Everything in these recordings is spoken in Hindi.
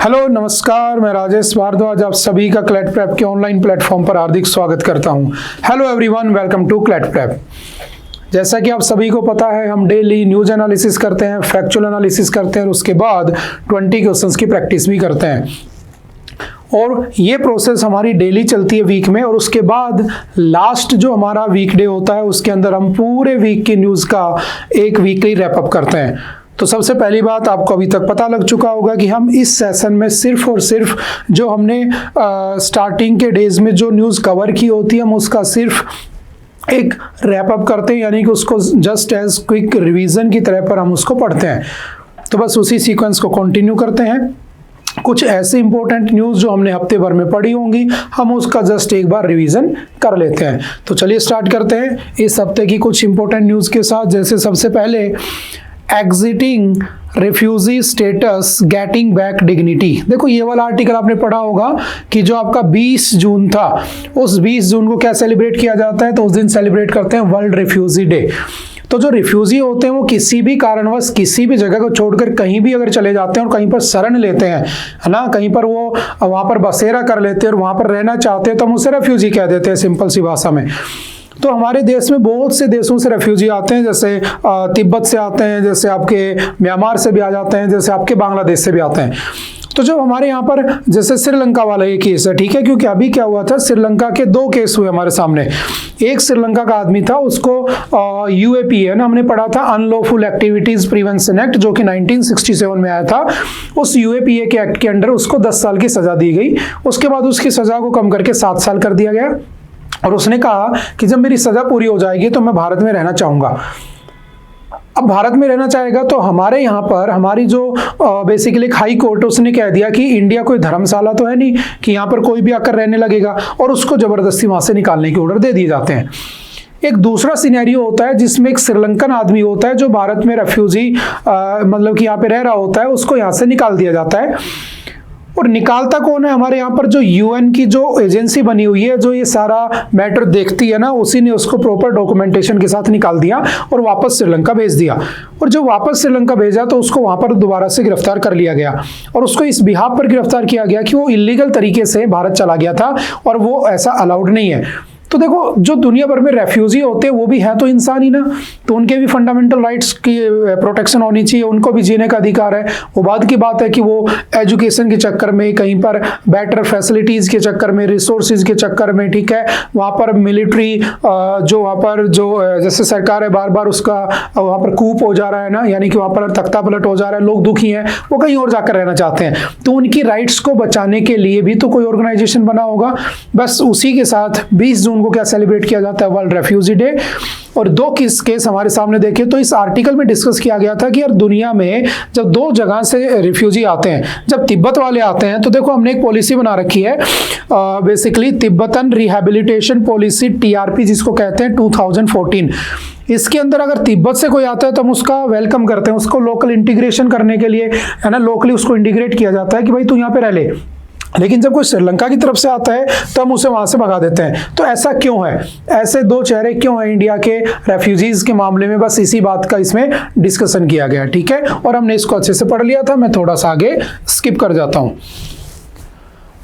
हेलो नमस्कार, मैं राजेश भारद्वाज आप सभी का क्लैट प्रेप के ऑनलाइन प्लेटफॉर्म पर हार्दिक स्वागत करता हूं। Hello everyone, welcome to CLAT prep. जैसा कि आप सभी को पता है, हम डेली न्यूज एनालिसिस करते हैं, फैक्चुअल एनालिसिस करते हैं और उसके बाद 20 क्वेश्चंस की प्रैक्टिस भी करते हैं। और ये प्रोसेस हमारी डेली चलती है वीक में, और उसके बाद लास्ट जो हमारा वीकडे होता है उसके अंदर हम पूरे वीक की न्यूज़ का एक वीकली रैपअप करते हैं। तो सबसे पहली बात, आपको अभी तक पता लग चुका होगा कि हम इस सेशन में सिर्फ और सिर्फ जो हमने स्टार्टिंग के डेज में जो न्यूज़ कवर की होती है हम उसका सिर्फ एक रैपअप करते हैं, यानी कि उसको जस्ट एज क्विक रिवीजन की तरह पर हम उसको पढ़ते हैं। तो बस उसी सीक्वेंस को कंटिन्यू करते हैं। कुछ ऐसे इंपॉर्टेंट न्यूज़ जो हमने हफ्ते भर में पढ़ी होंगी हम उसका जस्ट एक बार रिवीजन कर लेते हैं। तो चलिए स्टार्ट करते हैं इस हफ्ते की कुछ इंपॉर्टेंट न्यूज़ के साथ। जैसे सबसे पहले, exiting refugee status getting back dignity. देखो ये वाला आर्टिकल आपने पढ़ा होगा कि जो आपका 20 जून था, उस 20 जून को क्या सेलिब्रेट किया जाता है? तो उस दिन सेलिब्रेट करते हैं वर्ल्ड रिफ्यूजी डे। तो जो रिफ्यूजी होते हैं वो किसी भी कारणवश किसी भी जगह को छोड़कर कहीं भी अगर चले जाते हैं और कहीं पर शरण लेते हैं, है ना, कहीं पर वो वहाँ पर बसेरा कर लेते हैं और वहाँ पर रहना चाहते हैं, तो हम उसे रिफ्यूजी कह देते हैं सिंपल सी भाषा में। तो हमारे देश में बहुत से देशों से रेफ्यूजी आते हैं, जैसे तिब्बत से आते हैं, जैसे आपके म्यांमार से भी आ जाते हैं, जैसे आपके बांग्लादेश से भी आते हैं। तो जो हमारे यहाँ पर जैसे श्रीलंका वाला ये केस है, ठीक है, क्योंकि अभी क्या हुआ था, श्रीलंका के 2 केस हुए हमारे सामने। एक श्रीलंका का आदमी था, उसको यूएपीए हमने पढ़ा था, अनलॉफुल एक्टिविटीज प्रिवेंशन एक्ट, जो कि 1967 में आया था। उस यूएपीए के एक्ट के अंडर उसको 10 साल की सजा दी गई। उसके बाद उसकी सजा को कम करके 7 साल कर दिया गया, और उसने कहा कि जब मेरी सजा पूरी हो जाएगी तो मैं भारत में रहना चाहूंगा। अब भारत में रहना चाहेगा तो हमारे यहाँ पर हमारी जो बेसिकली हाई कोर्ट, उसने कह दिया कि इंडिया कोई धर्मशाला तो है नहीं कि यहाँ पर कोई भी आकर रहने लगेगा, और उसको जबरदस्ती वहां से निकालने के ऑर्डर दे दिए जाते हैं। एक दूसरा सिनेरियो होता है जिसमें एक श्रीलंकन आदमी होता है जो भारत में रेफ्यूजी मतलब कि यहाँ पे रह रहा होता है, उसको यहाँ से निकाल दिया जाता है। और निकालता कौन है? हमारे यहाँ पर जो यूएन की जो एजेंसी बनी हुई है जो ये सारा मैटर देखती है ना, उसी ने उसको प्रॉपर डॉक्यूमेंटेशन के साथ निकाल दिया और वापस श्रीलंका भेज दिया। और जब वापस श्रीलंका भेजा तो उसको वहां पर दोबारा से गिरफ्तार कर लिया गया, और उसको इस बिहाफ पर गिरफ्तार किया गया कि वो इलीगल तरीके से भारत चला गया था और वो ऐसा अलाउड नहीं है। तो देखो, जो दुनिया भर में रेफ्यूजी होते हैं वो भी है तो इंसान ही ना, तो उनके भी फंडामेंटल राइट्स की प्रोटेक्शन होनी चाहिए, उनको भी जीने का अधिकार है। वो बात की बात है कि वो एजुकेशन के चक्कर में, कहीं पर बेटर फैसिलिटीज के चक्कर में, रिसोर्सेज के चक्कर में, ठीक है, वहाँ पर मिलिट्री जो वहाँ पर जो जैसे सरकार है बार बार उसका वहाँ पर कूप हो जा रहा है ना, यानी कि वहाँ पर तख्ता पलट हो जा रहा है, लोग दुखी हैं, वो कहीं और जाकर रहना चाहते हैं, तो उनकी राइट्स को बचाने के लिए भी तो कोई ऑर्गेनाइजेशन बना होगा। बस उसी के साथ 20 जून को क्या सेलिब्रेट किया जाता है? World refugee day. और 2 केस हमारे सामने देखे तो इस आर्टिकल में डिस्कस किया गया था कि यार दुनिया में जब 2 जगह से रिफ्यूजी आते हैं, जब तिब्बत वाले आते हैं तो देखो हमने एक पॉलिसी बना रखी है, basically Tibetan rehabilitation policy, TRP जिसको कहते हैं, 2014। इसके अंदर अगर तिब्बत से कोई आता है तो हम उसका वेलकम करते हैं, उसको लोकल इंटीग्रेशन करने के लिए, है ना, लोकली उसको इंटीग्रेट किया जाता है कि भाई तू यहाँ पे रह ले। लेकिन जब कोई श्रीलंका की तरफ से आता है तो हम उसे वहां से भगा देते हैं। तो ऐसा क्यों है? ऐसे 2 चेहरे क्यों हैं इंडिया के रेफ्यूजीज के मामले में? बस इसी बात का इसमें डिस्कशन किया गया, ठीक है, और हमने इसको अच्छे से पढ़ लिया था। मैं थोड़ा सा आगे स्किप कर जाता हूं।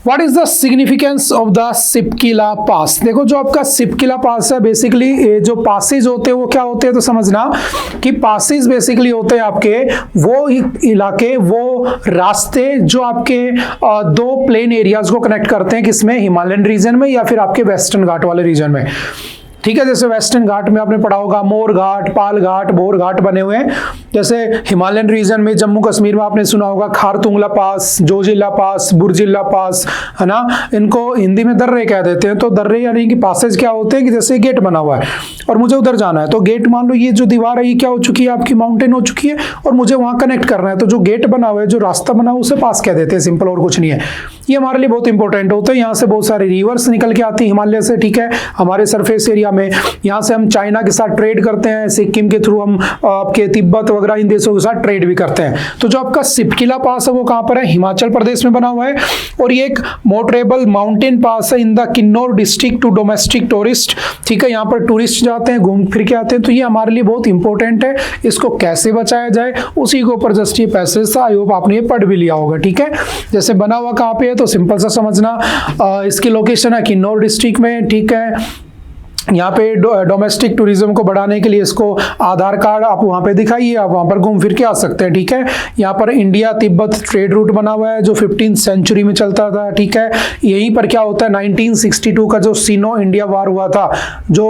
What is the significance of the Shipki La पास? देखो, जो आपका सिपकिला पास है, बेसिकली जो पासेज होते हैं वो क्या होते हैं, तो समझना कि पासेज बेसिकली होते हैं आपके वो इलाके, वो रास्ते जो आपके 2 प्लेन एरियाज को कनेक्ट करते हैं, किसमें? हिमालयन रीजन में या फिर आपके वेस्टर्न घाट वाले रीजन में, ठीक है। जैसे वेस्टर्न घाट में आपने पढ़ा होगा मोर घाट, पाल घाट, बोर घाट बने हुए हैं। जैसे हिमालयन रीजन में जम्मू कश्मीर में आपने सुना होगा खारतुंगला पास, जोजिला पास, बुर्जिला पास, है ना, इनको हिंदी में दर्रे कह देते हैं। तो दर्रे यानी कि पासेज क्या होते हैं कि जैसे गेट बना हुआ है और मुझे उधर जाना है, तो गेट मान लो ये जो दीवार है ये क्या हो चुकी है, आपकी माउंटेन हो चुकी है, और मुझे वहां कनेक्ट करना है, तो जो गेट बना हुआ है, जो रास्ता बना हुआ है, उसे पास कह देते हैं, सिंपल, और कुछ नहीं है। ये हमारे लिए बहुत इंपॉर्टेंट होता है। यहाँ से बहुत सारी रिवर्स निकल के आती है हिमालय से, ठीक है, हमारे सरफेस एरिया में, यहाँ से हम चाइना के साथ ट्रेड करते हैं, सिक्किम के थ्रू हम आपके तिब्बत वगैरह इन देशों के साथ ट्रेड भी करते हैं। तो जो आपका सिपकिला पास है वो कहाँ पर है, हिमाचल प्रदेश में बना हुआ है, और ये एक मोटरेबल माउंटेन पास है in the Kinnaur district to domestic tourist. ठीक है, यहाँ पर टूरिस्ट जाते हैं, घूम फिर के आते हैं, तो ये हमारे लिए बहुत इंपॉर्टेंट है। इसको कैसे बचाया जाए उसी के ऊपर जस्ट ये पैसेज था, आई होप आपने ये पढ़ भी लिया होगा। ठीक है, जैसे बना हुआ कहाँ पे है तो सिंपल सा समझना, इसकी लोकेशन है किन्नौर डिस्ट्रिक्ट में। ठीक है, यहाँ पे डोमेस्टिक टूरिज्म को बढ़ाने के लिए इसको आधार कार्ड आप वहाँ पे दिखाइए, आप वहाँ पर घूम फिर के आ सकते हैं। ठीक है, यहाँ पर इंडिया तिब्बत ट्रेड रूट बना हुआ है जो 15वीं सेंचुरी में चलता था। ठीक है, यहीं पर क्या होता है 1962 का जो सिनो इंडिया वार हुआ था, जो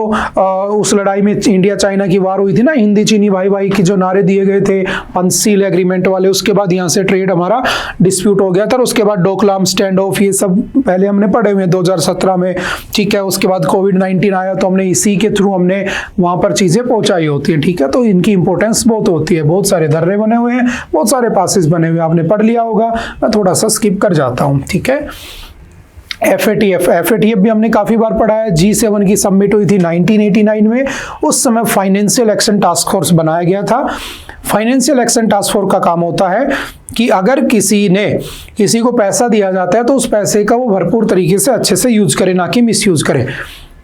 उस लड़ाई में इंडिया चाइना की वार हुई थी ना, हिंदी चीनी भाई भाई की जो नारे दिए गए थे पंचशील एग्रीमेंट वाले, उसके बाद यहाँ से ट्रेड हमारा डिस्प्यूट हो गया था। और उसके बाद डोकलाम स्टैंड ऑफ, ये सब पहले हमने पढ़े हुए 2017 में। ठीक है, उसके बाद कोविड-19 आया तो हमने इसी के थ्रू हमने वहां पर चीजें पहुंचाई होती हैं। ठीक है, तो इनकी इंपॉर्टेंस बहुत होती है, बहुत सारे धर्रे बने हुए हैं, बहुत सारे पासेस बने हुए हैं, आपने पढ़ लिया होगा, मैं थोड़ा सा स्किप कर जाता हूं। ठीक है, FATF भी हमने काफी बार पढ़ा है। G7 की समिट हुई थी 1989 में, उस समय फाइनेंशियल एक्शन टास्क फोर्स बनाया गया था। फाइनेंशियल एक्शन टास्क फोर्स का काम होता है कि अगर किसी को पैसा दिया जाता है तो उस पैसे का वो भरपूर तरीके से अच्छे से यूज करे, ना कि मिसयूज करे।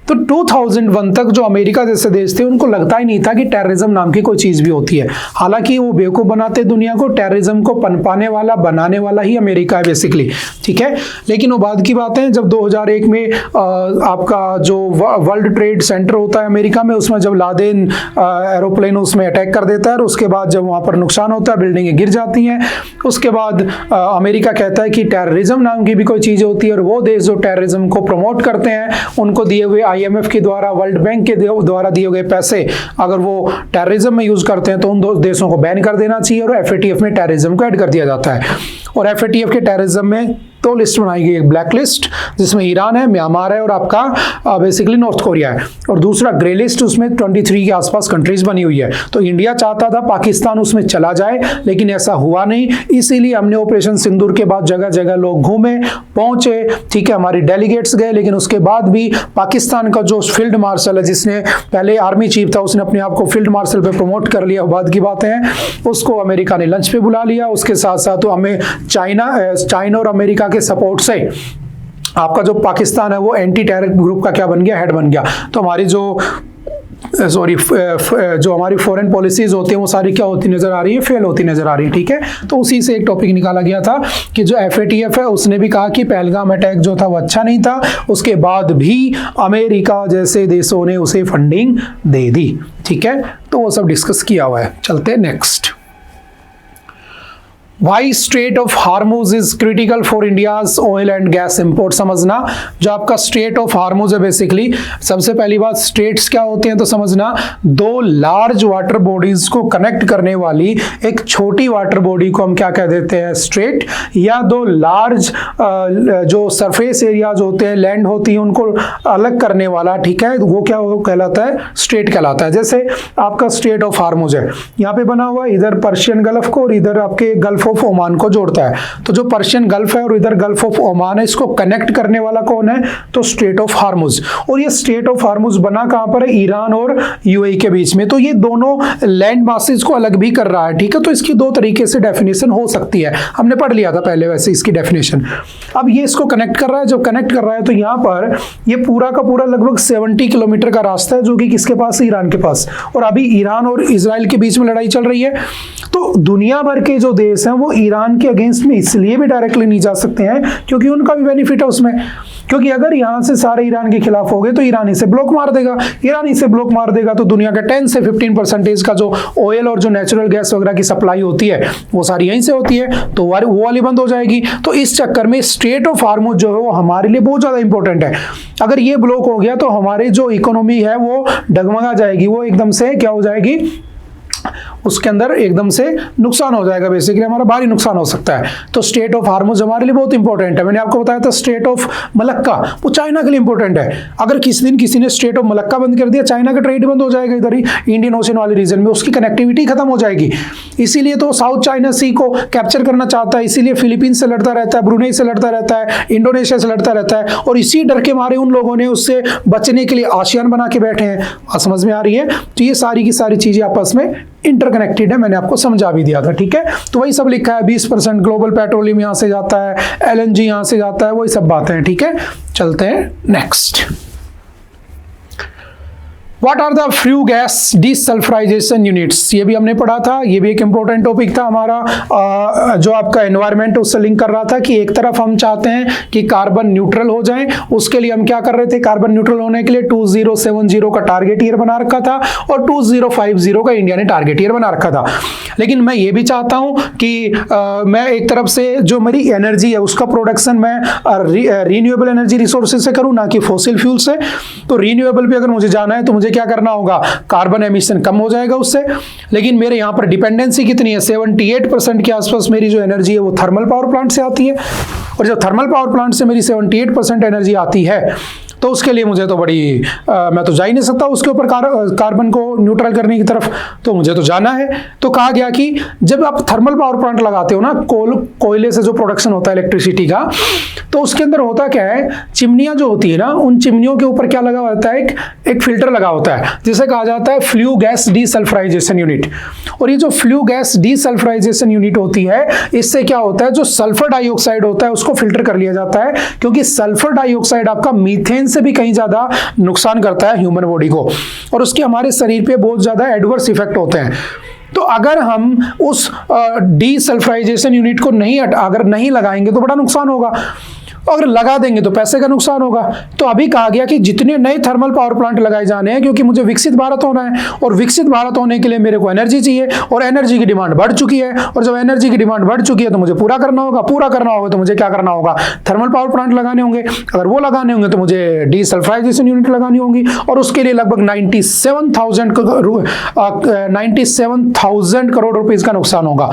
तो 2001 तक जो अमेरिका जैसे देश थे उनको लगता ही नहीं था कि टेररिज्म नाम की कोई चीज भी होती है। हालांकि वो बेवकूफ बनाते दुनिया को, टेररिज्म को पनपाने वाला बनाने वाला ही अमेरिका है बेसिकली। ठीक है, लेकिन वो बाद की बात है, जब 2001 में आपका जो वर्ल्ड ट्रेड सेंटर होता है अमेरिका में, उसमें जब लादेन एरोप्लेन उसमें अटैक कर देता है, और उसके बाद जब वहां पर नुकसान होता है, बिल्डिंगें गिर जाती हैं, उसके बाद अमेरिका कहता है कि टेररिज्म नाम की भी कोई चीज होती है, और वो देश जो टेररिज्म को प्रमोट करते हैं उनको दिए हुए IMF के द्वारा, वर्ल्ड बैंक के द्वारा दिए गए पैसे अगर वो टेररिज्म में यूज करते हैं तो उन दो देशों को बैन कर देना चाहिए, और FATF में टेररिज्म को ऐड कर दिया जाता है। और FATF के टेररिज्म में तो लिस्ट बनाई गई, एक ब्लैक लिस्ट जिसमें ईरान है, म्यांमार है और आपका बेसिकली नॉर्थ कोरिया है, और दूसरा ग्रे लिस्ट, उसमें 23 के आसपास कंट्रीज बनी हुई है। तो इंडिया चाहता था पाकिस्तान उसमें चला जाए, लेकिन ऐसा हुआ नहीं, इसीलिए हमने ऑपरेशन सिंदूर के बाद जगह जगह लोग घूमे, पहुंचे। ठीक है, हमारी डेलीगेट्स गए, लेकिन उसके बाद भी पाकिस्तान का जो फील्ड मार्शल है, जिसने पहले आर्मी चीफ था, उसने अपने आप को फील्ड मार्शल पे प्रमोट कर लिया, बाद की बातें हैं, उसको अमेरिका ने लंच पे बुला लिया। उसके साथ साथ तो हमें चाइना और अमेरिका के सपोर्ट से आपका जो पाकिस्तान है वो एंटी टेरर ग्रुप का क्या बन गया, हेड बन गया। तो हमारी जो हमारी फॉरेन पॉलिसीज होती हैं वो सारी क्या होती नजर आ रही है, फेल होती नजर आ रही है। ठीक है, तो उसी से एक टॉपिक निकाला गया था कि जो FATF है उसने भी कहा कि पहलगाम अटैक जो था वो अच्छा नहीं था, उसके बाद भी अमेरिका जैसे देशों ने उसे फंडिंग दे दी। ठीक है, तो वो सब डिस्कस किया हुआ है। चलते हैं next. Why strait of Hormuz is critical for India's oil and gas import. समझना, जो आपका स्ट्रेट ऑफ हार्मोज है बेसिकली, सबसे पहली बात स्ट्रेट्स क्या होते हैं तो समझना, दो लार्ज वाटर बॉडीज को कनेक्ट करने वाली एक छोटी वाटर बॉडी को हम क्या कह देते हैं, स्ट्रेट, या दो लार्ज जो सरफेस एरियाज होते हैं, लैंड होती है, उनको अलग करने वाला, ठीक है, वो क्या कहलाता है, स्ट्रेट कहलाता है। जैसे आपका स्ट्रेट ऑफ हार्मोज है, यहाँ पे बना हुआ, इधर पर्शियन गल्फ को और इधर आपके गल्फ ऑफ ओमान को जोड़ता है। तो जो पर्शियन गल्फ है और इधर गल्फ ऑफ ओमान है, इसको कनेक्ट करने वाला कौन है, तो स्ट्रेट ऑफ हार्मुज। और ये स्ट्रेट ऑफ हार्मुज बना कहां पर है, ईरान और यूएई के बीच में। तो ये दोनों लैंड मासेस को अलग भी कर रहा है। ठीक है, तो इसकी दो तरीके से डेफिनेशन हो सकती है, हमने पढ़ लिया था पहले वैसे इसकी डेफिनेशन। अब ये इसको कनेक्ट कर रहा है, जब कनेक्ट कर रहा है तो यहां पर ये पूरा का पूरा लगभग 70 किलोमीटर का रास्ता है, जो कि किसके पास, ईरान के पास। और अभी ईरान और इजराइल के बीच में लड़ाई चल रही है। तो दुनिया भर के जो देश हैं वो ईरान के अगेंस्ट में इसलिए भी डायरेक्टली नहीं जा सकते हैं क्योंकि उनका भी बेनिफिट है उसमें। क्योंकि अगर यहां से सारे ईरान के खिलाफ हो गए तो ईरान इसे ब्लॉक मार देगा, ईरान इसे ब्लॉक मार देगा तो दुनिया का 10 से 15% का जो ऑयल और जो नेचुरल गैस वगैरह की सप्लाई होती है वो सारी यहीं से होती है, तो वो वाली बंद हो जाएगी। तो इस चक्कर में स्ट्रेट ऑफ हार्मुज जो है वो हमारे लिए बहुत ज्यादा इंपॉर्टेंट है। अगर ये ब्लॉक हो गया तो हमारी जो इकोनॉमी है वो डगमगा जाएगी, वो एकदम से क्या हो जाएगी, उसके अंदर एकदम से नुकसान हो जाएगा, बेसिकली हमारा भारी नुकसान हो सकता है। तो स्ट्रेट ऑफ हार्मुज हमारे लिए बहुत इंपॉर्टेंट है। मैंने आपको बताया था स्ट्रेट ऑफ मलक्का, वो चाइना के लिए इंपॉर्टेंट है। अगर किसी दिन किसी ने स्ट्रेट ऑफ मलक्का बंद कर दिया, चाइना का ट्रेड बंद हो जाएगा इधर ही इंडियन ओशन वाले रीजन में, उसकी कनेक्टिविटी खत्म हो जाएगी। इसीलिए तो साउथ चाइना सी को कैप्चर करना चाहता है, इसीलिए फिलीपींस से लड़ता रहता है, ब्रुनेई से लड़ता रहता है, इंडोनेशिया से लड़ता रहता है, और इसी डर के मारे उन लोगों ने उससे बचने के लिए आसियान बना के बैठे हैं। समझ में आ रही है? तो ये सारी की सारी चीजें आपस में इंटरकनेक्टेड है, मैंने आपको समझा भी दिया था, ठीक है। तो वही सब लिखा है, 20% ग्लोबल पेट्रोलियम यहां से जाता है, LNG यहां से जाता है, वही सब बातें हैं, ठीक है। चलते हैं next. What are the flue gas desulfurization units? ये भी हमने पढ़ा था, ये भी एक इंपॉर्टेंट टॉपिक था हमारा, जो आपका एनवायरमेंट उससे लिंक कर रहा था कि एक तरफ हम चाहते हैं कि कार्बन न्यूट्रल हो जाए, उसके लिए हम क्या कर रहे थे, कार्बन न्यूट्रल होने के लिए 2070 का टारगेट ईयर बना रखा था और 2050 का इंडिया ने टारगेट ईयर बना रखा था। लेकिन मैं ये भी चाहता हूं कि मैं एक तरफ से जो मेरी एनर्जी है उसका प्रोडक्शन मैं रीन्यूएबल एनर्जी रिसोर्सेज से करूं, ना कि फॉसिल फ्यूल से। तो रीन्यूएबल पे अगर मुझे जाना है तो मुझे क्या करना होगा, कार्बन एमिशन कम हो जाएगा उससे। लेकिन मेरे यहां पर डिपेंडेंसी कितनी है, 78% के आसपास मेरी जो एनर्जी है वो थर्मल पावर प्लांट से आती है, और जब थर्मल पावर प्लांट से मेरी 78% एनर्जी आती है तो उसके लिए मुझे तो मैं तो जा ही नहीं सकता उसके ऊपर कार्बन को न्यूट्रल करने की तरफ, तो मुझे तो जाना है। तो कहा गया कि जब आप थर्मल पावर प्लांट लगाते हो ना, कोयले से जो प्रोडक्शन होता है इलेक्ट्रिसिटी का, तो उसके अंदर होता क्या है, चिमनियां जो होती है ना, उन चिमनियों के ऊपर क्या लगा होता है, एक फिल्टर लगा होता है जिसे कहा जाता है फ्लू गैस डीसल्फराइजेशन यूनिट। और ये जो फ्लू गैस डीसल्फराइजेशन यूनिट होती है, इससे क्या होता है, जो सल्फर डाइऑक्साइड होता है उसको फिल्टर कर लिया जाता है, क्योंकि सल्फर डाइऑक्साइड आपका मीथेन से भी कहीं ज्यादा नुकसान करता है ह्यूमन बॉडी को, और उसके हमारे शरीर पे बहुत ज्यादा एडवर्स इफेक्ट होते हैं। तो अगर हम उस डीसल्फराइजेशन यूनिट को अगर नहीं लगाएंगे तो बड़ा नुकसान होगा, अगर लगा देंगे तो पैसे का नुकसान होगा। तो अभी कहा गया कि जितने नए थर्मल पावर प्लांट लगाए जाने हैं, क्योंकि मुझे विकसित भारत होना है, और विकसित भारत होने के लिए मेरे को एनर्जी चाहिए, और एनर्जी की डिमांड बढ़ चुकी है, और जब एनर्जी की डिमांड बढ़ चुकी है तो मुझे पूरा करना होगा तो मुझे क्या करना होगा, थर्मल पावर प्लांट लगाने होंगे। अगर वो लगाने होंगे तो मुझे डीसल्फराइजेशन यूनिट लगानी होंगी, और उसके लिए लगभग 97,000 करोड़ रुपीज का नुकसान होगा,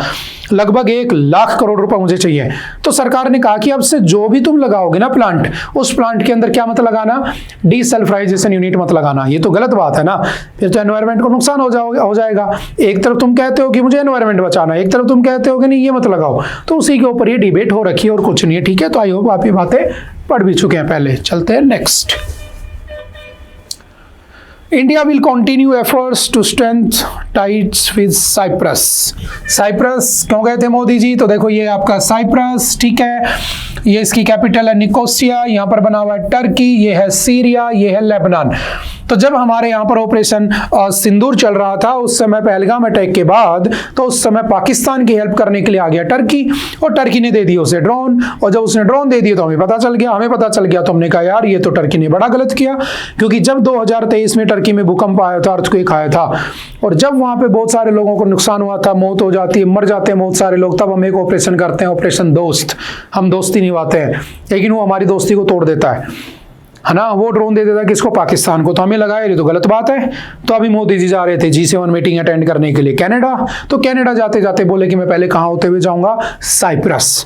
लगभग 1 लाख करोड़ रुपए मुझे चाहिए। तो सरकार ने कहा कि अब से जो भी तुम लगाओगे ना प्लांट, उस प्लांट के अंदर क्या मत लगाना, डीसल्फराइजेशन यूनिट मत लगाना। ये तो गलत बात है ना, फिर तो एनवायरनमेंट को नुकसान हो जाएगा। एक तरफ तुम कहते हो कि मुझे एनवायरनमेंट बचाना है, एक तरफ तुम कहते हो कि नहीं ये मत लगाओ, तो उसी के ऊपर ये डिबेट हो रखी है और कुछ नहीं है, ठीक है। तो आई होप आप ये बातें पढ़ भी चुके हैं पहले। चलते हैं next. India will continue efforts to strengthen ties with Cyprus. Cyprus क्यों गए थे मोदी जी? तो देखो ये आपका साइप्रस, ठीक है, ये इसकी कैपिटल है निकोसिया, यहाँ पर बना हुआ है टर्की, ये है सीरिया, ये है लेबनान। तो जब हमारे यहाँ पर ऑपरेशन सिंदूर चल रहा था उस समय पहलगाम अटैक के बाद, तो उस समय पाकिस्तान की हेल्प करने के लिए आ गया टर्की, और टर्की ने दे दिया उसे ड्रोन, और जब उसने ड्रोन दे दिया तो हमें पता चल गया तो हमने कहा यार ये तो टर्की ने बड़ा गलत किया, क्योंकि जब 2023 में टर्की में भूकंप आया था, अर्थक्वेक आया था, और जब वहां पे बहुत सारे लोगों को नुकसान हुआ था, मौत हो जाती है, मर जाते हैं बहुत सारे लोग, तब हम एक ऑपरेशन करते हैं, ऑपरेशन दोस्त। हम दोस्ती निभाते हैं, लेकिन वो हमारी दोस्ती को तोड़ देता है ना, वो ड्रोन दे देता है किसको, पाकिस्तान को, तो हमें लगाया ये तो गलत बात है। तो अभी मोदी जी जा रहे थे G7 मीटिंग अटेंड करने के लिए कनाडा, तो कनाडा जाते जाते बोले कि मैं पहले कहाँ होते हुए जाऊंगा, साइप्रस।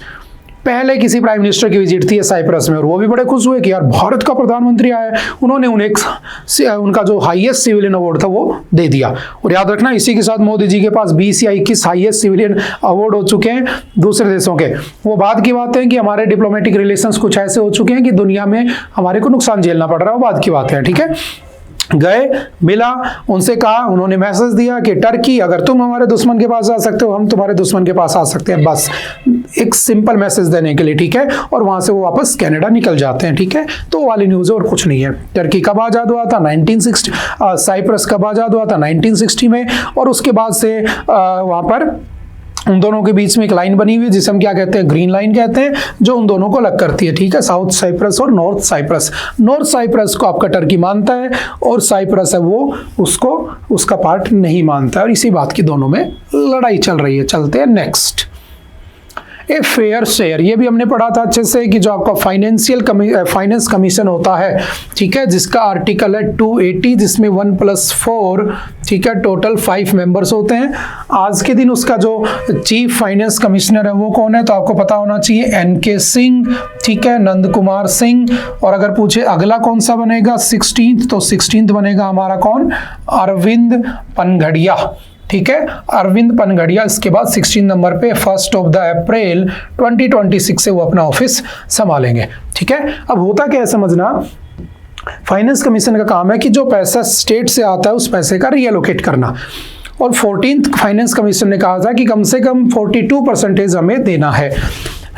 पहले किसी प्राइम मिनिस्टर की विजिट थी साइप्रस में, और वो भी बड़े खुश हुए कि यार भारत का प्रधानमंत्री आया है। उन्होंने उन्हें उनका जो हाईएस्ट सिविलियन अवार्ड था वो दे दिया। और याद रखना इसी के साथ मोदी जी के पास 20 या 21 हाईएस्ट सिविलियन अवार्ड हो चुके हैं दूसरे देशों के। वो बाद की बात है कि हमारे डिप्लोमेटिक रिलेशंस कुछ ऐसे हो चुके हैं कि दुनिया में हमारे को नुकसान झेलना पड़ रहा है, वो बाद की बात है, ठीक है। गए, मिला, उनसे कहा, उन्होंने मैसेज दिया कि टर्की अगर तुम हमारे दुश्मन के पास आ सकते हो, हम तुम्हारे दुश्मन के पास आ सकते हैं, बस एक सिंपल मैसेज देने के लिए, ठीक है। और वहां से वो वापस कनाडा निकल जाते हैं, ठीक है। तो वो वाली न्यूज है और कुछ नहीं है। टर्की कब आजाद हुआ था? 1960। साइप्रस कब आजाद हुआ था? 1960 में। और उसके बाद से वहां पर उन दोनों के बीच में एक लाइन बनी हुई है जिसे हम क्या कहते हैं, ग्रीन लाइन कहते हैं, जो उन दोनों को अलग करती है, ठीक है। साउथ साइप्रस और नॉर्थ साइप्रस। नॉर्थ साइप्रस को आपका टर्की मानता है, और साइप्रस है वो उसको उसका पार्ट नहीं मानता है, और इसी बात की दोनों में लड़ाई चल रही है। चलते हैं नेक्स्ट। ए फेयर शेयर, ये भी हमने पढ़ा था अच्छे से कि जो आपका फाइनेंस कमीशन होता है, ठीक है, जिसका आर्टिकल है 280, जिसमें 1+4, ठीक है, टोटल 5 मेंबर्स होते हैं। आज के दिन उसका जो चीफ फाइनेंस कमिश्नर है वो कौन है, तो आपको पता होना चाहिए NK सिंह, ठीक है, नंद कुमार सिंह। और अगर पूछे अगला कौन सा बनेगा 16th, तो 16th बनेगा हमारा कौन, अरविंद पनघड़िया, ठीक है, अरविंद पनघड़िया। इसके बाद 16 नंबर पे 1 अप्रैल 2026 से वो अपना ऑफिस संभालेंगे, ठीक है। अब होता क्या है समझना, फाइनेंस कमीशन का काम है कि जो पैसा स्टेट से आता है उस पैसे का रीएलोकेट करना। और 14th फाइनेंस कमीशन ने कहा था कि कम से कम 42% हमें देना है,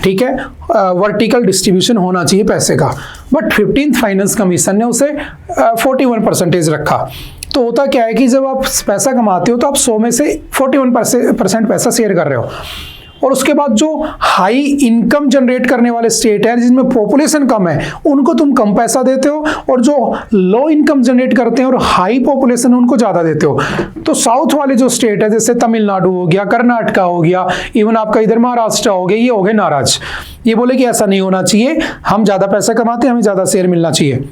ठीक है, वर्टिकल डिस्ट्रीब्यूशन होना चाहिए पैसे का। बट 15th फाइनेंस कमीशन ने उसे 41% रखा। तो होता क्या है कि जब आप पैसा कमाते हो तो आप 100 में से 41% पैसा शेयर कर रहे हो, और उसके बाद जो हाई इनकम जनरेट करने वाले स्टेट है जिनमें पॉपुलेशन कम है उनको तुम कम पैसा देते हो, और जो लो इनकम जनरेट करते हैं और हाई पॉपुलेशन उनको ज्यादा देते हो। तो साउथ वाले जो स्टेट है जैसे तमिलनाडु हो गया, कर्नाटका हो गया, इवन आपका इधर महाराष्ट्र हो गया, ये हो गए नाराज, ये बोले कि ऐसा नहीं होना चाहिए, हम ज्यादा पैसा कमाते हैं, हमें ज्यादा शेयर मिलना चाहिए।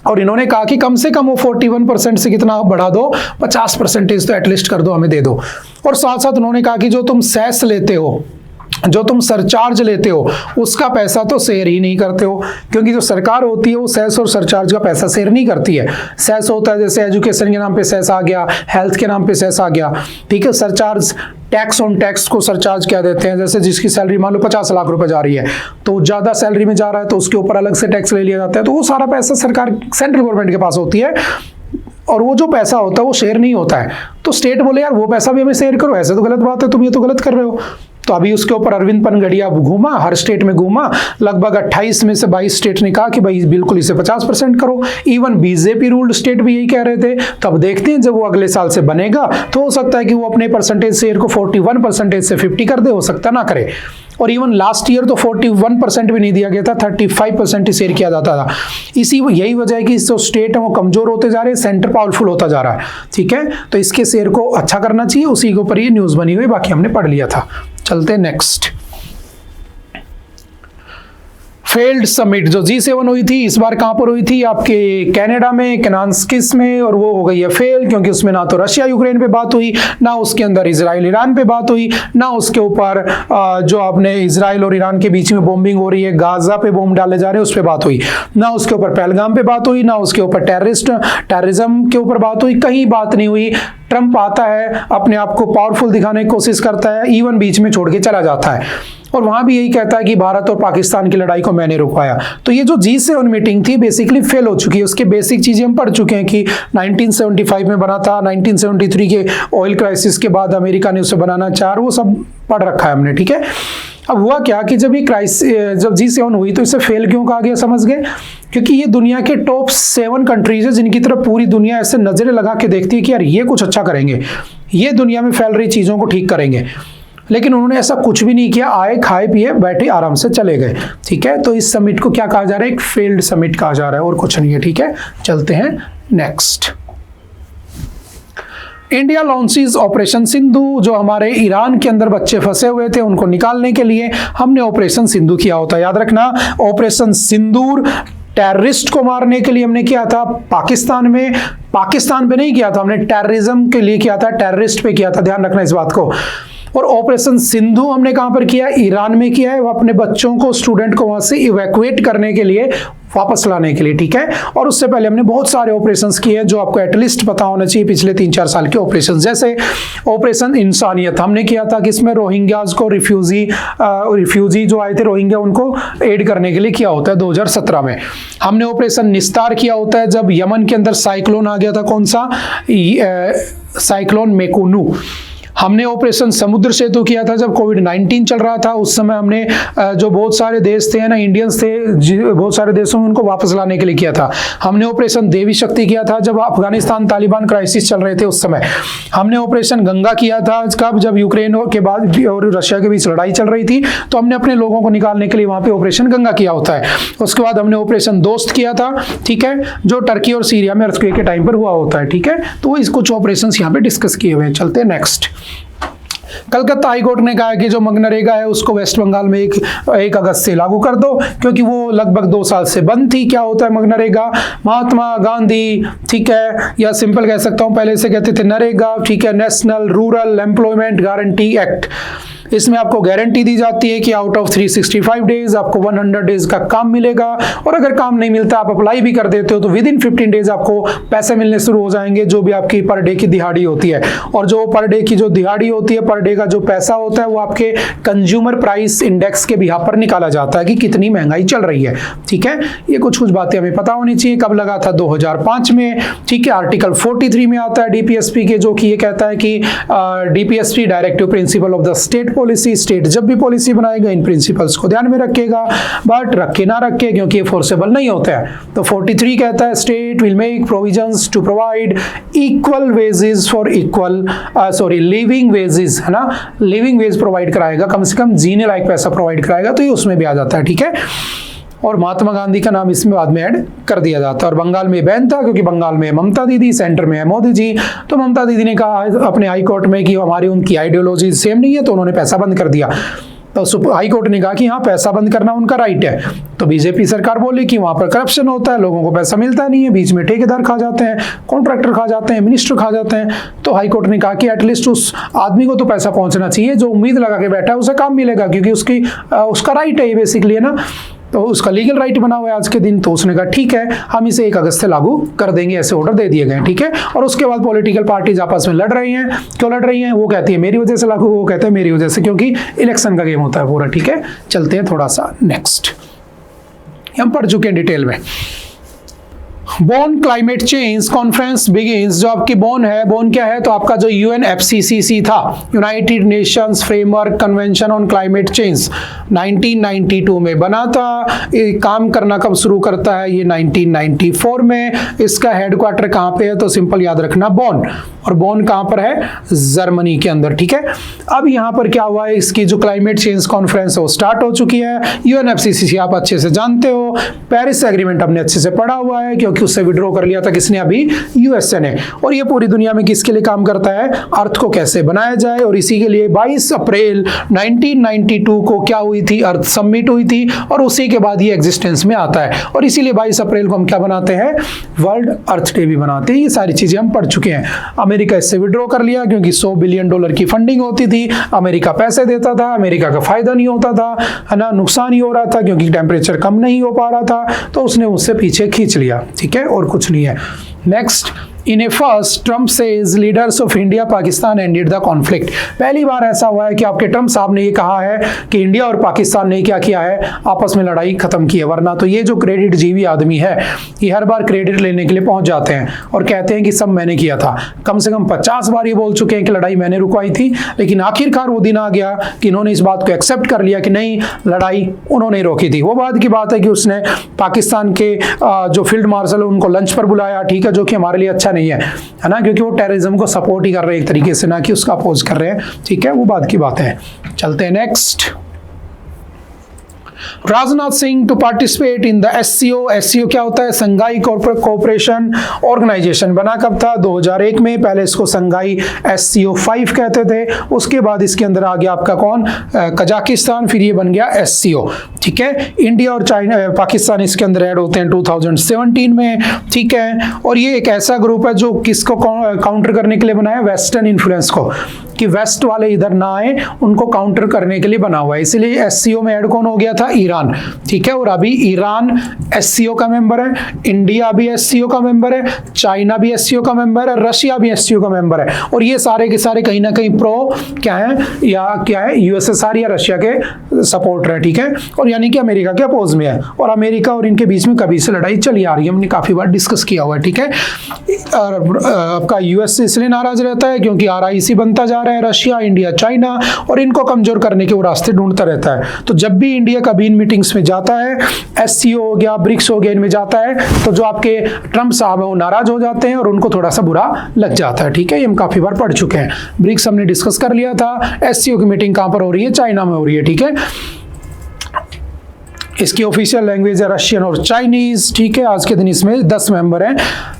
और इन्होंने कहा कि कम से कम वो 41% से कितना बढ़ा दो, 50% तो एटलीस्ट कर दो, हमें दे दो। और साथ साथ उन्होंने कहा कि जो तुम सेस लेते हो, जो तुम सरचार्ज लेते हो, उसका पैसा तो शेयर ही नहीं करते हो, क्योंकि जो सरकार होती है वो सेस और सरचार्ज का पैसा शेयर नहीं करती है। सेस होता है जैसे एजुकेशन के नाम पे सेस आ गया, हेल्थ के नाम पे सेस आ गया, ठीक है। सरचार्ज टैक्स ऑन टैक्स को सरचार्ज क्या देते हैं, जैसे जिसकी सैलरी मान लो 50 लाख रुपए जा रही है तो ज्यादा सैलरी में जा रहा है तो उसके ऊपर अलग से टैक्स ले लिया जाता है। तो वो सारा पैसा सरकार सेंट्रल गवर्नमेंट के पास होती है, और वो जो पैसा होता है वो शेयर नहीं होता है। तो स्टेट बोले यार वो पैसा भी हमें शेयर करो, ऐसे तो गलत बात है, तुम ये तो गलत कर रहे हो। तो अभी उसके ऊपर अरविंद पनघड़िया घूमा, हर स्टेट में घूमा, लगभग 28 में से 22 स्टेट ने कहा कि भाई बिल्कुल इसे 50% करो। इवन बीजेपी रूल्ड स्टेट भी यही कह रहे थे। तब देखते हैं जब वो अगले साल से बनेगा तो हो सकता है कि वो अपने परसेंटेज शेयर को 41% से 50 कर दे, हो सकता ना करे। और इवन लास्ट ईयर तो 41% भी नहीं दिया गया था, 35% ही शेयर किया जाता था। यही वजह है कि जो स्टेट है वो कमजोर होते जा रहे हैं, सेंटर पावरफुल होता जा रहा है, ठीक है। तो इसके शेयर को अच्छा करना चाहिए, उसी के ऊपर ये न्यूज बनी हुई, बाकी हमने पढ़ लिया था। चलते नेक्स्ट। फेल्ड समिट जो G7 हुई थी, इस बार कहां पर हुई थी, आपके कनाडा में, केनास्किस में, और वो हो गई है फेल, क्योंकि उसमें ना तो रशिया यूक्रेन पे बात हुई, ना उसके अंदर इजराइल ईरान पे बात हुई, ना उसके ऊपर जो आपने इजराइल और ईरान के बीच में बॉम्बिंग हो रही है, गाजा पे बॉम्ब डाले जा रहे हैं, उस पर बात हुई, ना उसके ऊपर पहलगाम पे बात हुई, ना उसके ऊपर टेररिज्म के ऊपर बात हुई, कहीं बात नहीं हुई। ट्रंप आता है, अपने आप को पावरफुल दिखाने की कोशिश करता है, इवन बीच में छोड़ के चला जाता है, और वहां भी यही कहता है कि भारत और पाकिस्तान की लड़ाई को मैंने रुकवाया। तो ये जो G7 मीटिंग थी बेसिकली फेल हो चुकी है। उसके बेसिक चीजें हम पढ़ चुके हैं कि 1975 में बना था, 1973 के ऑयल क्राइसिस के बाद अमेरिका ने उसे बनाना चाहा, वो सब पढ़ रखा है हमने, ठीक है। अब हुआ क्या कि जब G7 हुई तो इसे फेल क्यों कहा गया, समझ गए? क्योंकि ये दुनिया के टॉप 7 कंट्रीज है जिनकी तरफ पूरी दुनिया ऐसे नजरें लगा के देखती है कि यार ये कुछ अच्छा करेंगे, ये दुनिया में फैल रही चीजों को ठीक करेंगे। लेकिन उन्होंने ऐसा कुछ भी नहीं किया, आए खाए पिए बैठे आराम से चले गए, ठीक है। तो इस समिट को क्या कहा जा रहा है, एक फेल्ड समिट कहा जा रहा है, और कुछ नहीं है, ठीक है। चलते हैं next. India launches operation Sindhu, जो हमारे ईरान के अंदर बच्चे फंसे हुए थे उनको निकालने के लिए हमने ऑपरेशन सिंधु किया होता है, याद रखना। ऑपरेशन सिंदूर टेररिस्ट को मारने के लिए हमने किया था पाकिस्तान में, पाकिस्तान पे नहीं किया था हमने, टेररिज्म के लिए किया था, टेररिस्ट पे किया था, ध्यान रखना इस बात को। और ऑपरेशन सिंधु हमने कहां पर किया, ईरान में किया है, वो अपने बच्चों को, स्टूडेंट को वहां से इवैक्यूएट करने के लिए, वापस लाने के लिए, ठीक है। और उससे पहले हमने बहुत सारे ऑपरेशंस किए जो आपको एटलीस्ट पता होना चाहिए पिछले 3-4 साल के ऑपरेशंस। जैसे ऑपरेशन इंसानियत हमने किया था, किसमें रोहिंग्याज को, रिफ्यूजी जो आए थे रोहिंग्या, उनको एड करने के लिए किया होता है 2017 में। हमने ऑपरेशन निस्तार किया होता है जब यमन के अंदर साइक्लोन आ गया था, कौन सा, साइक्लोन मेकुनु। हमने ऑपरेशन समुद्र सेतु किया था जब कोविड-19 चल रहा था, उस समय हमने जो बहुत सारे देश थे ना, इंडियंस थे बहुत सारे देशों में, उनको वापस लाने के लिए किया था। हमने ऑपरेशन देवी शक्ति किया था जब अफगानिस्तान तालिबान क्राइसिस चल रहे थे उस समय। हमने ऑपरेशन गंगा किया था कब, जब यूक्रेन के बाद और रशिया के बीच लड़ाई चल रही थी, तो हमने अपने लोगों को निकालने के लिए वहां पे ऑपरेशन गंगा किया होता है। उसके बाद हमने ऑपरेशन दोस्त किया था, ठीक है, जो टर्की और सीरिया में अर्थक्वेक के टाइम पर हुआ होता है, ठीक है। तो इस कुछ ऑपरेशन यहाँ पे डिस्कस किए हुए हैं। चलते हैं नेक्स्ट। कलकत्ता हाईकोर्ट ने कहा है कि जो मनरेगा है उसको वेस्ट बंगाल में 1 अगस्त से लागू कर दो, क्योंकि वो लगभग 2 साल से बंद थी। क्या होता है मनरेगा? महात्मा गांधी, ठीक है, या सिंपल कह सकता हूं पहले से कहते थे नरेगा, ठीक है, national rural employment guarantee act. इसमें आपको गारंटी दी जाती है कि आउट ऑफ 365 डेज आपको 100 डेज का काम मिलेगा, और अगर काम नहीं मिलता आप अप्लाई भी कर देते हो तो विद इन 15 डेज आपको पैसे मिलने शुरू हो जाएंगे, जो भी आपकी पर डे की दिहाड़ी होती है। और जो पर डे की जो दिहाड़ी होती है, पर डे का जो पैसा होता है, वो आपके कंज्यूमर प्राइस इंडेक्स के बिहाफ पर निकाला जाता है कि कितनी महंगाई चल रही है। ठीक है, ये कुछ बातें हमें पता होनी चाहिए। कब लगा था? 2005 में। ठीक है, आर्टिकल 43 में आता है डीपीएसपी के, जो कि ये कहता है कि DPSP directive principle of the state policy, state जब भी पॉलिसी बनाएगा इन प्रिंसिपल्स को ध्यान में रखेगा, बट रखे ना रखे क्योंकि ये फोर्सेबल नहीं होते हैं। तो 43 कहता है state will make provisions to provide equal wages for equal living wages, है ना, लिविंग वेज प्रोवाइड कराएगा, कम से कम जीने लायक पैसा प्रोवाइड कराएगा, तो ये उसमें भी आ जाता है। ठीक है, और महात्मा गांधी का नाम इसमें बाद में ऐड कर दिया जाता है। और बंगाल में बैन था क्योंकि बंगाल में ममता दीदी, सेंटर में है मोदी जी। तो ममता दीदी ने कहा अपने हाई कोर्ट में कि हमारी उनकी आइडियोलॉजी सेम नहीं है, तो उन्होंने पैसा बंद कर दिया। तो हाई कोर्ट ने कहा कि हाँ, पैसा बंद करना उनका राइट है। तो बीजेपी सरकार बोली कि वहां पर करप्शन होता है, लोगों को पैसा मिलता नहीं है, बीच में ठेकेदार खा जाते हैं, कॉन्ट्रैक्टर खा जाते हैं, मिनिस्टर खा जाते हैं। तो हाई कोर्ट ने कहा कि एटलीस्ट उस आदमी को तो पैसा पहुंचना चाहिए, जो उम्मीद लगा के बैठा है उसे काम मिलेगा, क्योंकि उसका राइट है ये बेसिकली, है ना, तो उसका लीगल राइट बना हुआ है आज के दिन। तो उसने कहा ठीक है, हम इसे 1 अगस्त से लागू कर देंगे, ऐसे ऑर्डर दे दिए गए। ठीक है, और उसके बाद पॉलिटिकल पार्टीज आपस में लड़ रही हैं। क्यों लड़ रही हैं? वो कहती है मेरी वजह से लागू, वो कहते हैं मेरी वजह से, क्योंकि इलेक्शन का गेम होता है पूरा। ठीक है, चलते हैं थोड़ा सा नेक्स्ट, हम पढ़ चुके हैं डिटेल में। Bone climate change conference begins. जो आपकी बोन है, बोन क्या है? तो आपका जो UNFCCC था, United Nations framework convention on climate change, 1992 में बना था। ये काम करना कब शुरू करता है? ये 1994 में। इसका हेडक्वार्टर कहाँ पे है? तो सिंपल याद रखना बोन। और बोन कहाँ पर है? जर्मनी के अंदर। ठीक है, अब यहाँ पर क्या हुआ है, इसकी जो क्लाइमेट चेंज कॉन्फ्रेंस है वो स्टार्ट हो चुकी है। UNFCCC आप अच्छे से जानते हो, पेरिस एग्रीमेंट हमने अच्छे से पढ़ा हुआ है, क्योंकि उससे विड्रॉ कर लिया था किसने? अभी USA ने। और ये पूरी दुनिया में किसके लिए काम करता है? अर्थ को कैसे बनाया जाए। और इसी के लिए 22 अप्रैल 1992 को क्या हुई थी? अर्थ समिट हुई थी, और उसी के बाद ये एग्जिस्टेंस में आता है। और इसीलिए 22 अप्रैल को हम क्या बनाते हैं? वर्ल्ड अर्थ डे भी बनाते हैं। ये सारी चीजें हम पढ़ चुके हैं। अमेरिका इससे विड्रॉ कर लिया क्योंकि $100 बिलियन की फंडिंग होती थी। अमेरिका पैसे देता था, अमेरिका का फायदा नहीं होता था, है ना, नुकसान ही हो रहा था क्योंकि टेम्परेचर कम नहीं हो पा रहा था। तो उसने उससे पीछे खींच लिया। ठीक है, और कुछ नहीं है। Next, in A first Trump says leaders of India Pakistan ended the conflict. पहली बार ऐसा हुआ है कि आपके ट्रम्प साहब ने ये कहा है कि इंडिया और पाकिस्तान ने क्या किया है? आपस में लड़ाई खत्म की है। वरना तो ये जो क्रेडिट जीवी आदमी है, ये हर बार क्रेडिट लेने के लिए पहुंच जाते हैं और कहते हैं कि सब मैंने किया था। कम से कम 50 बार ये बोल चुके हैं कि लड़ाई मैंने रुकवाई थी, लेकिन आखिरकार वो दिन आ गया कि इन्होंने इस बात को एक्सेप्ट कर लिया कि नहीं, लड़ाई उन्होंने रोकी थी। वो बात की बात है कि उसने पाकिस्तान के जो फील्ड मार्शल है उनको लंच पर बुलाया। ठीक है, जो कि हमारे लिए अच्छा नहीं है ना, क्योंकि वो टेररिज्म को सपोर्ट ही कर रहे हैं एक तरीके से, ना कि उसका अपोज कर रहे हैं। ठीक है, वो बात की बात है। चलते हैं next. Rajnath Singh to participate in the SCO। SCO क्या होता है? Shanghai cooperation organisation. बना कब था? 2001 में। पहले इसको संघाई SCO 5 कहते थे। उसके बाद इसके अंदर आ गया आपका कौन? कजाकिस्तान, फिर ये बन गया SCO। ठीक है, इंडिया और चाइना, पाकिस्तान इसके अंदर ऐड होते हैं 2017 में। ठीक है, और ये एक ऐसा ग्रुप है जो किसको काउंटर करने के लिए बना है? वेस्टर्न इन्फ्लुएंस को, कि वेस्ट वाले इधर ना आए, उनको काउंटर करने के लिए बना हुआ है। इसलिए SCO में ऐड कौन हो गया था? ईरान। ठीक है, और अभी ईरान SCO का मेंबर है, इंडिया भी SCO का मेंबर है, चाइना भी SCO का मेंबर है, रशिया भी SCO का मेंबर है। और ये सारे के सारे कहीं ना कहीं प्रो क्या है, या क्या है, USSR या रशिया के सपोर्टर है। ठीक है, और यानी कि अमेरिका के अपोज में है। और अमेरिका और इनके बीच में कभी से लड़ाई चली आ रही है, हमने काफी बार डिस्कस किया हुआ है। ठीक है, आपका US इसलिए नाराज रहता है क्योंकि RIC बनता जा रहा है, रशिया, इंडिया, चाइना, और इनको कमजोर करने के वो रास्ते ढूंढता रहता है। तो जब भी इंडिया कभी इन मीटिंग्स में जाता है, SCO हो गया, ब्रिक्स हो गया, इनमें जाता है, तो जो आपके ट्रम्प साहब है वो नाराज हो जाते हैं और उनको थोड़ा सा बुरा लग जाता है। ठीक है, ये हम काफी बार पढ़ चुके हैं। ब्रिक्स हमने डिस्कस कर लिया था। SCO की मीटिंग कहां पर हो रही है? चाइना में हो रही है। ठीक है, इसकी ऑफिशियल लैंग्वेज है रशियन और चाइनीज़, ठीक है। आज के दिन इसमें 10 मेंबर हैं।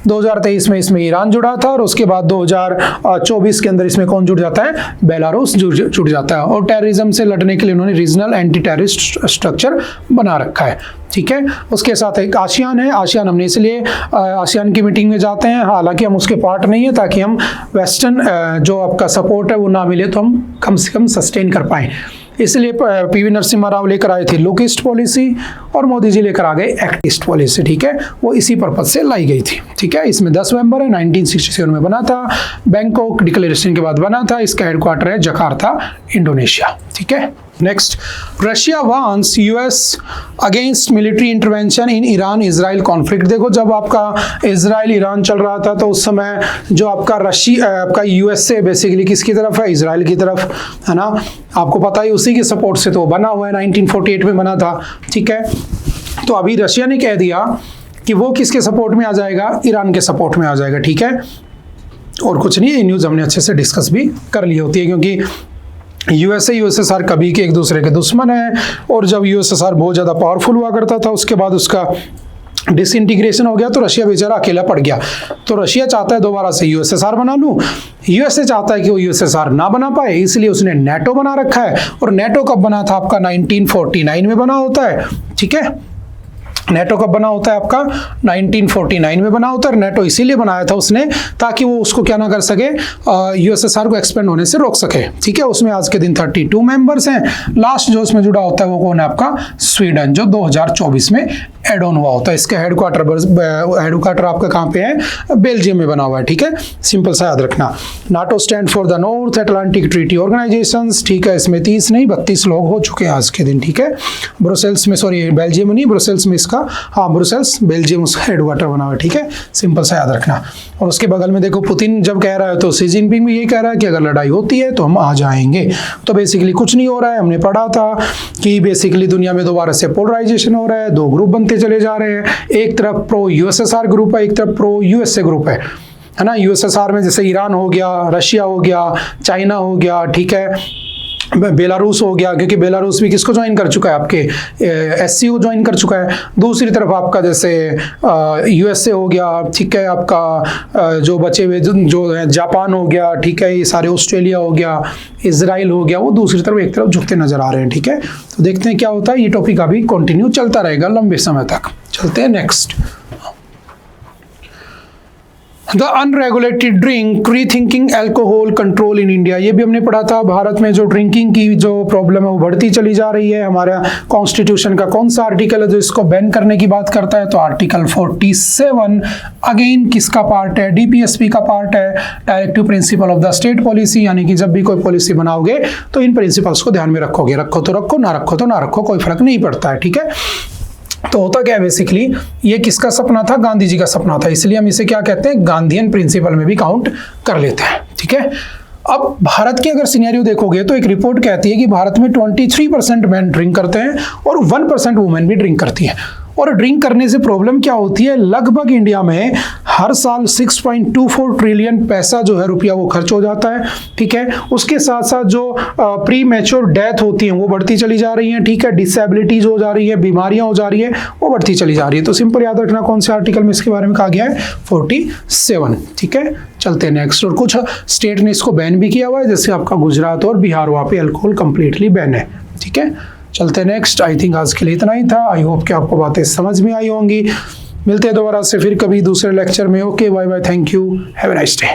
2023 में इसमें ईरान जुड़ा था और उसके बाद 2024 के अंदर इसमें कौन जुड़ जाता है, बेलारूस जुड़ जाता है। और टेररिज्म से लड़ने के लिए उन्होंने रीजनल एंटी टेररिस्ट स्ट्रक्चर बना रखा है, ठीक है। उसके साथ एक आसियान है। आसियान हमने इसलिए आसियान की मीटिंग में जाते हैं, हालांकि हम उसके पार्ट नहीं है, ताकि हम वेस्टर्न जो आपका सपोर्ट है वो ना मिले तो हम कम से कम सस्टेन कर पाएँ। इसलिए पीवी नरसिम्हा राव लेकर आए थे लुक ईस्ट पॉलिसी और मोदी जी लेकर आ गए एक्ट ईस्ट पॉलिसी, ठीक है। वो इसी पर्पज से लाई गई थी, ठीक है। इसमें 10 मेंबर है। 1967 में बना था, बैंकॉक डिक्लेरेशन के बाद बना था। इसका हेडक्वार्टर है जकार्ता, इंडोनेशिया, ठीक है। Next, Russia wants US against military intervention in Iran Israel conflict. देखो, जब आपका इजराइल ईरान चल रहा था तो उस समय जो आपका आपका यूएसए बेसिकली किसकी तरफ है, इजराइल की तरफ, है ना। आपको पता ही उसी के सपोर्ट से तो बना हुआ है, 1948 में बना था, ठीक है। तो अभी रशिया ने कह दिया कि वो किसके सपोर्ट में आ जाएगा, ईरान के सपोर्ट में आ जाएगा, ठीक है। और कुछ नहीं, ये न्यूज़ हमने अच्छे से डिस्कस भी कर ली होती है, क्योंकि यूएसए यूएसएसआर कभी के एक दूसरे के दुश्मन है। और जब यूएसएसआर बहुत ज़्यादा पावरफुल हुआ करता था, उसके बाद उसका डिसइंटीग्रेशन हो गया तो रशिया बेचारा अकेला पड़ गया। तो रशिया चाहता है दोबारा से यूएसएसआर बना लूं, यूएसए चाहता है कि वो यूएसएसआर ना बना पाए, इसलिए उसने नेटो बना रखा है। और नेटो कब बना था आपका, 1949 में बना होता है, ठीक है। नेटो कब बना होता है आपका, 1949 में बना होता है। नेटो इसीलिए बनाया था उसने ताकि वो उसको क्या ना कर सके, यूएसएसआर को एक्सपेंड होने से रोक सके, ठीक है। उसमें आज के दिन 32 मेंबर्स हैं। लास्ट जो उसमें जुड़ा होता है वो कौन है आपका, स्वीडन, जो 2024 में एड ऑन हुआ होता है। इसका हेडक्वार्टर आपका कहाँ पे है, बेल्जियम में बना हुआ है, ठीक है। सिंपल सा याद रखना। NATO stand for the north Atlantic treaty organisations, ठीक है। इसमें 30 नहीं 32 लोग हो चुके हैं आज के दिन, ठीक है। ब्रुसेल्स में, सॉरी बेल्जियम नहीं, ब्रुसेल्स में इसका, हाँ ब्रुसेल्स बेल्जियम उसका हेडक्वार्टर बना हुआ है, ठीक है। सिंपल सा याद रखना। और उसके बगल में देखो, पुतिन जब कह रहा है तो शी जिनपिंग भी यही कह रहा है कि अगर लड़ाई होती है तो हम आ जाएंगे। तो बेसिकली कुछ नहीं हो रहा है। हमने पढ़ा था कि बेसिकली दुनिया में दोबारा से पोलराइजेशन हो रहा है, दो ग्रुप बनते चले जा रहे हैं। एक तरफ प्रो यूएसएसआर ग्रुप है, एक तरफ प्रो यूएसए ग्रुप है ना। यूएसएसआर में जैसे ईरान हो गया, रशिया हो गया, चाइना हो गया, ठीक है, बेलारूस हो गया, क्योंकि बेलारूस भी किसको ज्वाइन कर चुका है, आपके एससीओ ज्वाइन कर चुका है। दूसरी तरफ आपका जैसे यूएसए हो गया, ठीक है, आपका जो बचे हुए जो है जापान हो गया, ठीक है, ये सारे ऑस्ट्रेलिया हो गया, इजराइल हो गया, वो दूसरी तरफ एक तरफ झुकते नजर आ रहे हैं, ठीक है। तो देखते हैं क्या होता है। ये टॉपिक अभी कंटिन्यू चलता रहेगा लंबे समय तक। चलते हैं next. The unregulated drink rethinking alcohol control in India. ये भी हमने पढ़ा था। भारत में जो ड्रिंकिंग की जो प्रॉब्लम है वो बढ़ती चली जा रही है। हमारा कॉन्स्टिट्यूशन का कौन सा आर्टिकल है जो इसको बैन करने की बात करता है, तो आर्टिकल 47 अगेन किसका पार्ट है, डीपीएसपी का पार्ट है, directive principle of the state policy. यानी कि जब भी कोई पॉलिसी बनाओगे तो इन प्रिंसिपल्स को ध्यान में रखोगे, रखो तो रखो, ना रखो तो ना रखो, कोई फर्क नहीं पड़ता है, ठीक है। तो होता क्या है बेसिकली, ये किसका सपना था, गांधी जी का सपना था, इसलिए हम इसे क्या कहते हैं, गांधीयन प्रिंसिपल में भी काउंट कर लेते हैं, ठीक है। अब भारत की अगर सिनेरियो देखोगे तो एक रिपोर्ट कहती है कि भारत में 23% मैन ड्रिंक करते हैं और 1% वुमेन भी ड्रिंक करती हैं। और ड्रिंक करने से प्रॉब्लम क्या होती है, लगभग इंडिया में हर साल 6.24 ट्रिलियन पैसा जो है रुपया वो खर्च हो जाता है, ठीक है। उसके साथ साथ जो प्री मैच्योर डेथ होती हैं वो बढ़ती चली जा रही हैं, ठीक है। डिसेबिलिटीज हो जा रही है, बीमारियां हो जा रही है, वो बढ़ती चली जा रही है। तो सिंपल याद रखना कौन से आर्टिकल में इसके बारे में कहा गया है, 47, ठीक है। चलते हैं नेक्स्ट। और कुछ स्टेट ने इसको बैन भी किया हुआ है, जैसे आपका गुजरात और बिहार, वहाँ पे अल्कोहल कंप्लीटली बैन है, ठीक है। चलते हैं नेक्स्ट। आई थिंक आज के लिए इतना ही था। आई होप कि आपको बातें समझ में आई होंगी। मिलते हैं दोबारा से फिर कभी दूसरे लेक्चर में। Okay, bye bye, thank you, have a nice day.